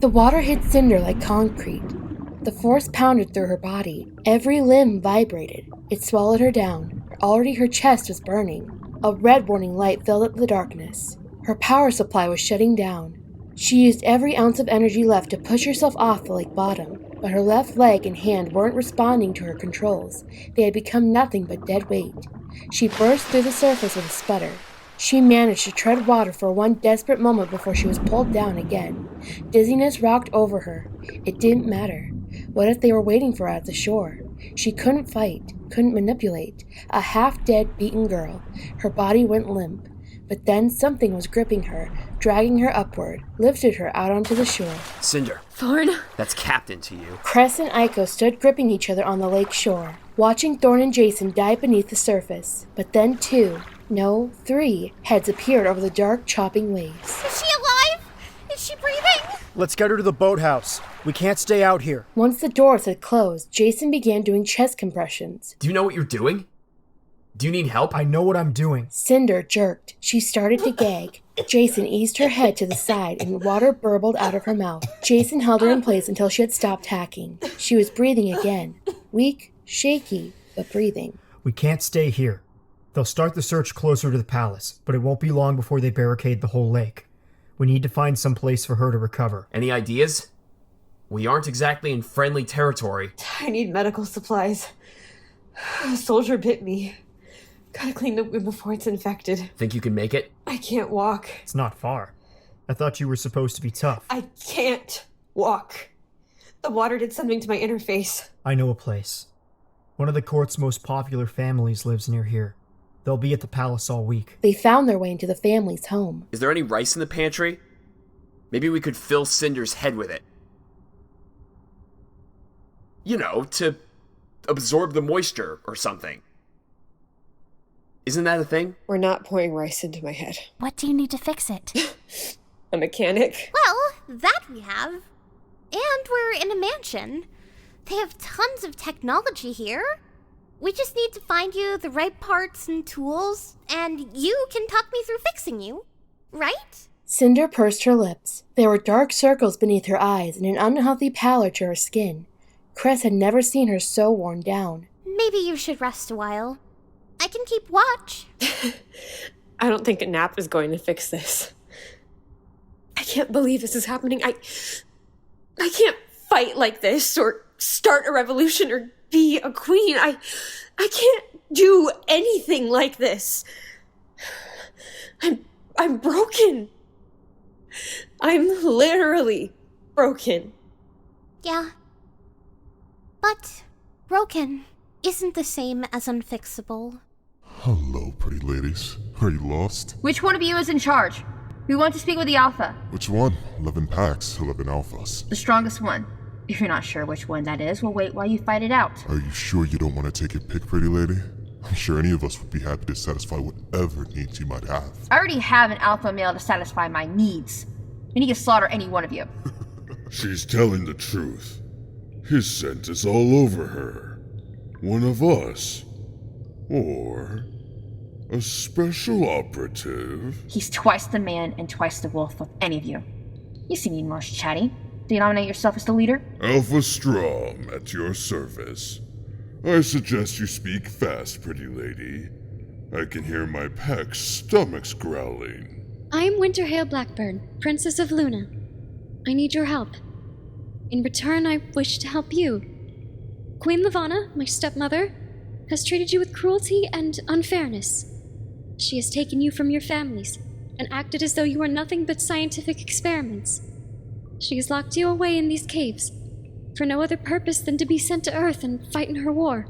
The water hit Cinder like concrete. The force pounded through her body. Every limb vibrated. It swallowed her down. Already her chest was burning. A red warning light filled up the darkness. Her power supply was shutting down. She used every ounce of energy left to push herself off the lake bottom, but her left leg and hand weren't responding to her controls. They had become nothing but dead weight. She burst through the surface with a sputter. She managed to tread water for one desperate moment before she was pulled down again. Dizziness rocked over her. It didn't matter. What if they were waiting for her at the shore? She couldn't fight, couldn't manipulate. A half-dead, beaten girl. Her body went limp. But then something was gripping her, dragging her upward, lifted her out onto the shore. Cinder. Thorn? That's Captain to you. Cress and Aiko stood gripping each other on the lake shore, watching Thorn and Jacin dive beneath the surface. But then 3 heads appeared over the dark, chopping waves. Is she alive? Is she breathing? Let's get her to the boathouse. We can't stay out here. Once the doors had closed, Jacin began doing chest compressions. Do you know what you're doing? Do you need help? I know what I'm doing. Cinder jerked. She started to gag. Jacin eased her head to the side and water burbled out of her mouth. Jacin held her in place until she had stopped hacking. She was breathing again. Weak, shaky, but breathing. We can't stay here. They'll start the search closer to the palace, but it won't be long before they barricade the whole lake. We need to find some place for her to recover. Any ideas? We aren't exactly in friendly territory. I need medical supplies. A soldier bit me. Gotta clean the wound before it's infected. Think you can make it? I can't walk. It's not far. I thought you were supposed to be tough. I can't walk. The water did something to my interface. I know a place. One of the court's most popular families lives near here. They'll be at the palace all week. They found their way into the family's home. Is there any rice in the pantry? Maybe we could fill Cinder's head with it. You know, to absorb the moisture or something. Isn't that a thing? We're not pouring rice into my head. What do you need to fix it? A mechanic? Well, that we have. And we're in a mansion. They have tons of technology here. We just need to find you the right parts and tools, and you can talk me through fixing you, right? Cinder pursed her lips. There were dark circles beneath her eyes and an unhealthy pallor to her skin. Cress had never seen her so worn down. Maybe you should rest a while. I can keep watch. I don't think a nap is going to fix this. I can't believe this is happening. I can't fight like this or start a revolution or be a queen. I can't do anything like this. I'm broken. I'm literally broken. Yeah. But broken isn't the same as unfixable. Hello, pretty ladies. Are you lost? Which one of you is in charge? We want to speak with the Alpha. Which one? 11 packs, 11 alphas. The strongest one. If you're not sure which one that is, we'll wait while you fight it out. Are you sure you don't want to take your pick, pretty lady? I'm sure any of us would be happy to satisfy whatever needs you might have. I already have an alpha male to satisfy my needs. And he can slaughter any one of you. She's telling the truth. His scent is all over her. One of us. Or a special operative. He's twice the man and twice the wolf of any of you. You seem even more chatty. Do you nominate yourself as the leader? Alpha Strom at your service. I suggest you speak fast, pretty lady. I can hear my pack's stomachs growling. I am Winterhail Blackburn, Princess of Luna. I need your help. In return, I wish to help you. Queen Levana, my stepmother, has treated you with cruelty and unfairness. She has taken you from your families and acted as though you were nothing but scientific experiments. She has locked you away in these caves for no other purpose than to be sent to Earth and fight in her war.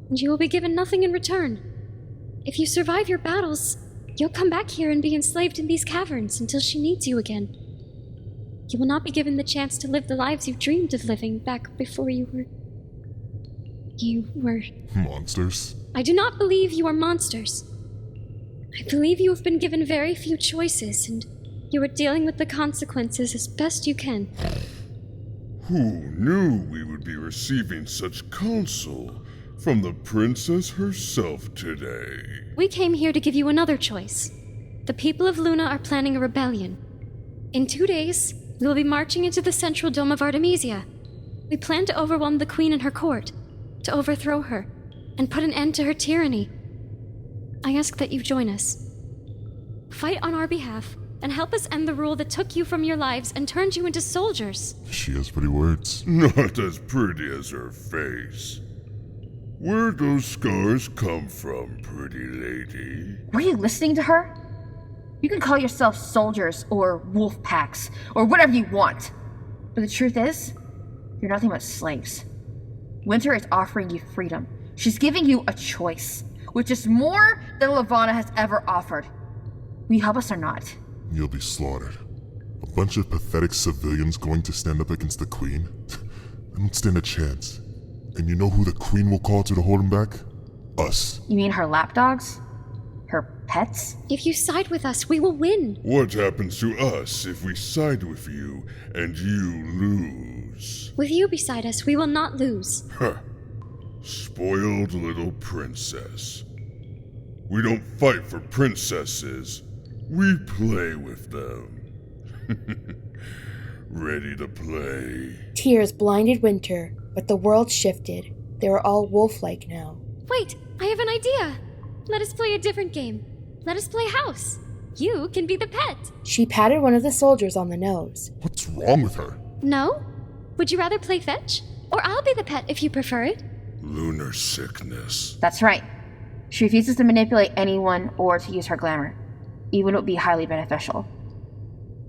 And you will be given nothing in return. If you survive your battles, you'll come back here and be enslaved in these caverns until she needs you again. You will not be given the chance to live the lives you dreamed of living back before you were... Monsters? I do not believe you are monsters. I believe you have been given very few choices, and you are dealing with the consequences as best you can. Who knew we would be receiving such counsel from the princess herself today? We came here to give you another choice. The people of Luna are planning a rebellion. In 2 days, we will be marching into the central dome of Artemisia. We plan to overwhelm the queen and her court, to overthrow her, and put an end to her tyranny. I ask that you join us. Fight on our behalf, and help us end the rule that took you from your lives and turned you into soldiers. She has pretty words. Not as pretty as her face. Where'd those scars come from, pretty lady? Were you listening to her? You can call yourself soldiers or wolf packs or whatever you want. But the truth is, you're nothing but slaves. Winter is offering you freedom. She's giving you a choice, which is more than Levana has ever offered. Will you help us or not? You'll be slaughtered. A bunch of pathetic civilians going to stand up against the queen? They don't stand a chance. And you know who the queen will call to hold him back? Us. You mean her lapdogs? Her pets? If you side with us, we will win. What happens to us if we side with you and you lose? With you beside us, we will not lose. Huh. Spoiled little princess. We don't fight for princesses. We play with them. Ready to play. Tears blinded Winter, but the world shifted. They were all wolf-like now. Wait, I have an idea. Let us play a different game. Let us play house. You can be the pet. She patted one of the soldiers on the nose. What's wrong with her? No? Would you rather play fetch? Or I'll be the pet if you prefer it. Lunar sickness. That's right. She refuses to manipulate anyone or to use her glamour, even if it would be highly beneficial.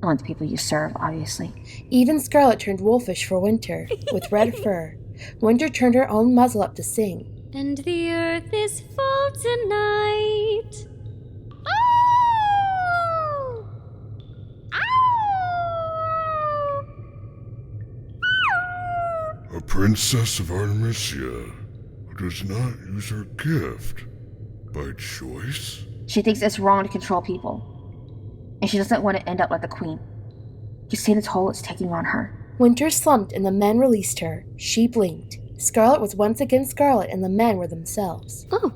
Only the people you serve, obviously. Even Scarlet turned wolfish for Winter, with red fur. Winter turned her own muzzle up to sing. And the earth is full tonight. Oh! A princess of Artemisia who does not use her gift by choice? She thinks it's wrong to control people, and she doesn't want to end up like the queen. You see the toll it's taking on her. Winter slumped and the men released her. She blinked. Scarlet was once again Scarlet and the men were themselves. Oh,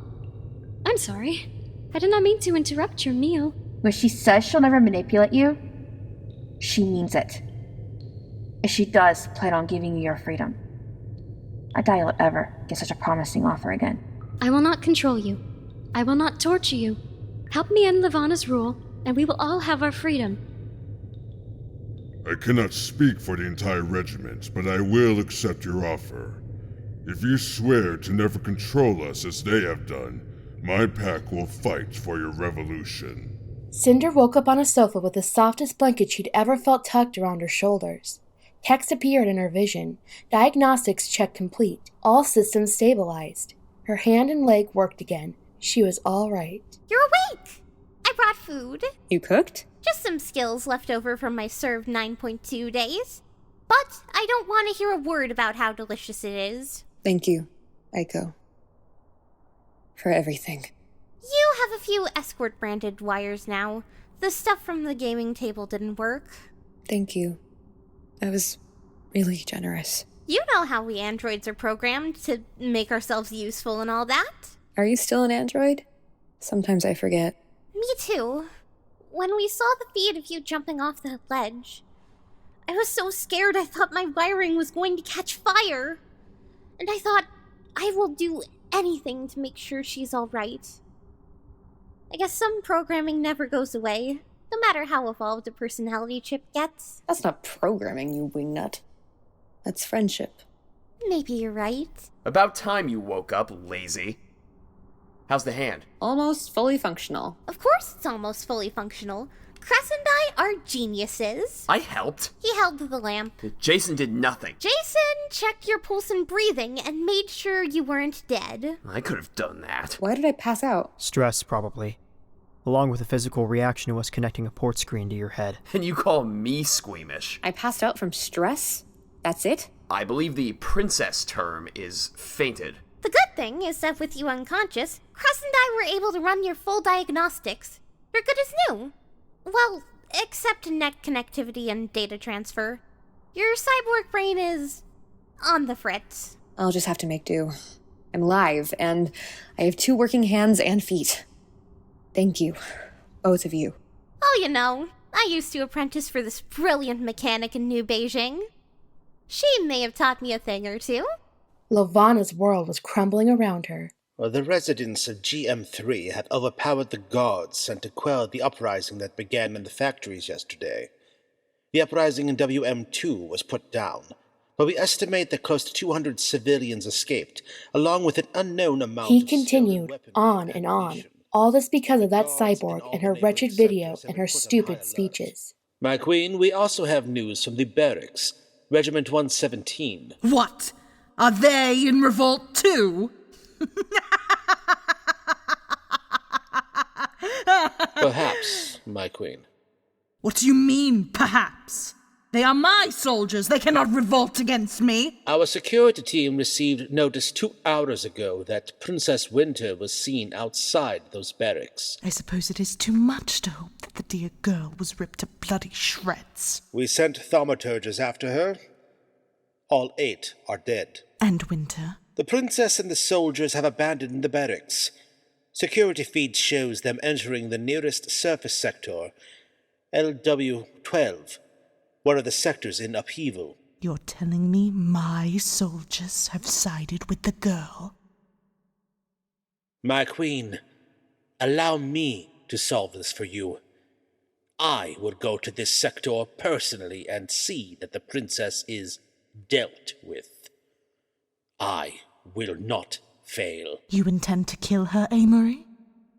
I'm sorry. I did not mean to interrupt your meal. When she says she'll never manipulate you, she means it. If she does plan on giving you your freedom, I doubt you'll ever get such a promising offer again. I will not control you. I will not torture you. Help me end Levana's rule, and we will all have our freedom. I cannot speak for the entire regiment, but I will accept your offer. If you swear to never control us as they have done, my pack will fight for your revolution. Cinder woke up on a sofa with the softest blanket she'd ever felt tucked around her shoulders. Text appeared in her vision. Diagnostics check complete. All systems stabilized. Her hand and leg worked again. She was all right. You're awake! I brought food. You cooked? Just some skills left over from my served 9.2 days. But I don't want to hear a word about how delicious it is. Thank you, Aiko. For everything. You have a few escort-branded wires now. The stuff from the gaming table didn't work. Thank you. That was really generous. You know how we androids are programmed to make ourselves useful and all that. Are you still an android? Sometimes I forget. Me too. When we saw the feed of you jumping off the ledge, I was so scared I thought my wiring was going to catch fire. And I thought, I will do anything to make sure she's alright. I guess some programming never goes away, no matter how evolved a personality chip gets. That's not programming, you wingnut. That's friendship. Maybe you're right. About time you woke up, lazy. How's the hand? Almost fully functional. Of course it's almost fully functional. Cress and I are geniuses. I helped. He held the lamp. Jacin did nothing. Jacin checked your pulse and breathing and made sure you weren't dead. I could have done that. Why did I pass out? Stress, probably. Along with a physical reaction to us connecting a port screen to your head. And you call me squeamish. I passed out from stress? That's it? I believe the princess term is fainted. The good thing is that with you unconscious, Cress and I were able to run your full diagnostics. You're good as new. Well, except net connectivity and data transfer. Your cyborg brain is on the fritz. I'll just have to make do. I'm live, and I have 2 working hands and feet. Thank you. Both of you. Oh, you know, I used to apprentice for this brilliant mechanic in New Beijing. She may have taught me a thing or two. Levana's world was crumbling around her. Well, the residents of GM3 had overpowered the guards sent to quell the uprising that began in the factories yesterday. The uprising in WM2 was put down, but we estimate that close to 200 civilians escaped, along with an unknown amount He of continued on and on. All this because of that cyborg and her wretched video and her stupid speeches. My queen, we also have news from the barracks, Regiment 117. What? Are they in revolt too? Perhaps, my queen. What do you mean, perhaps? They are my soldiers. They cannot revolt against me. Our security team received notice 2 hours ago that Princess Winter was seen outside those barracks. I suppose it is too much to hope that the dear girl was ripped to bloody shreds. We sent thaumaturges after her. All 8 are dead. And Winter? The princess and the soldiers have abandoned the barracks. Security feed shows them entering the nearest surface sector, LW-12, one of the sectors in upheaval. You're telling me my soldiers have sided with the girl? My queen, allow me to solve this for you. I will go to this sector personally and see that the princess is dealt with. I will not fail. You intend to kill her, Amory?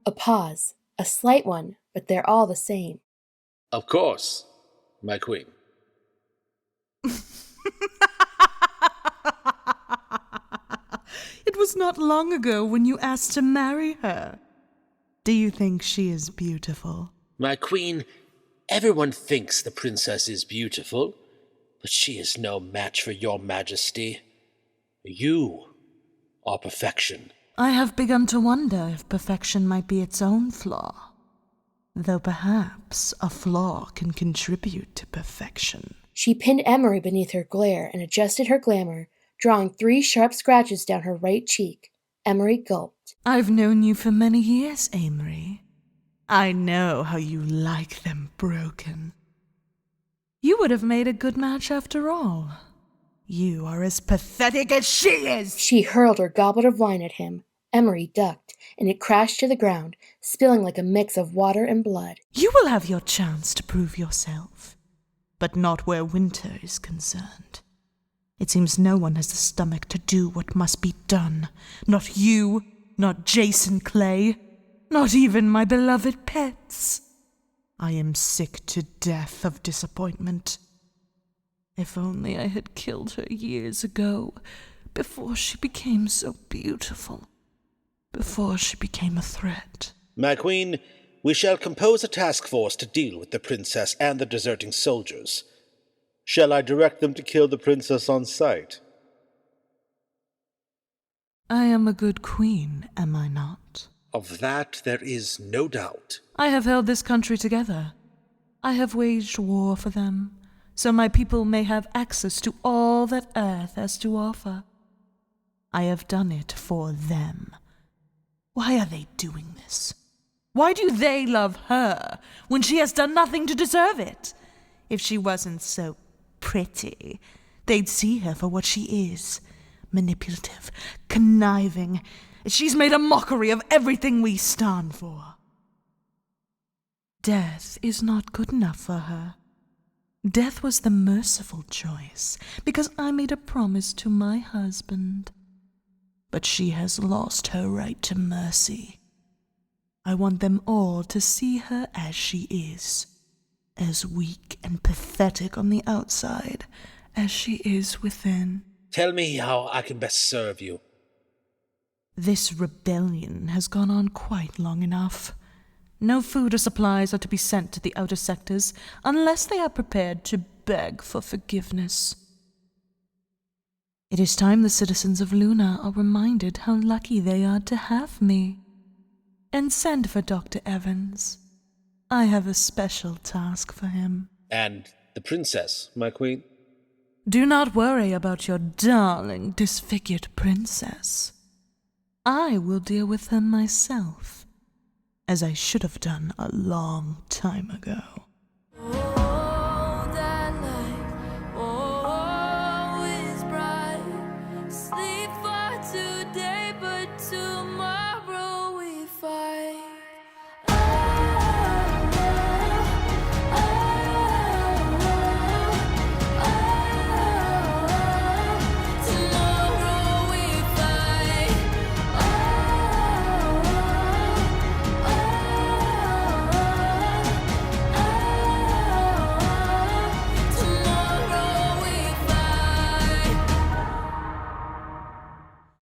A pause. A slight one, but they're all the same. Of course, my queen. It was not long ago when you asked to marry her. Do you think she is beautiful? My queen, everyone thinks the princess is beautiful, but she is no match for your majesty. You are perfection. I have begun to wonder if perfection might be its own flaw. Though perhaps a flaw can contribute to perfection. She pinned Emery beneath her glare and adjusted her glamour, drawing 3 sharp scratches down her right cheek. Emery gulped. I've known you for many years, Amory. I know how you like them broken. You would have made a good match after all. You are as pathetic as she is! She hurled her goblet of wine at him. Emery ducked, and it crashed to the ground, spilling like a mix of water and blood. You will have your chance to prove yourself, but not where Winter is concerned. It seems no one has the stomach to do what must be done. Not you, not Jacin Clay, not even my beloved pets. I am sick to death of disappointment. If only I had killed her years ago, before she became so beautiful, before she became a threat. My queen, we shall compose a task force to deal with the princess and the deserting soldiers. Shall I direct them to kill the princess on sight? I am a good queen, am I not? Of that there is no doubt. I have held this country together. I have waged war for them, so my people may have access to all that Earth has to offer. I have done it for them. Why are they doing this? Why do they love her when she has done nothing to deserve it? If she wasn't so pretty, they'd see her for what she is. Manipulative, conniving. She's made a mockery of everything we stand for. Death is not good enough for her. Death was the merciful choice, because I made a promise to my husband. But she has lost her right to mercy. I want them all to see her as she is, as weak and pathetic on the outside as she is within. Tell me how I can best serve you. This rebellion has gone on quite long enough. No food or supplies are to be sent to the outer sectors unless they are prepared to beg for forgiveness. It is time the citizens of Luna are reminded how lucky they are to have me. And send for Dr. Evans. I have a special task for him. And the princess, my queen? Do not worry about your darling, disfigured princess. I will deal with her myself, as I should have done a long time ago.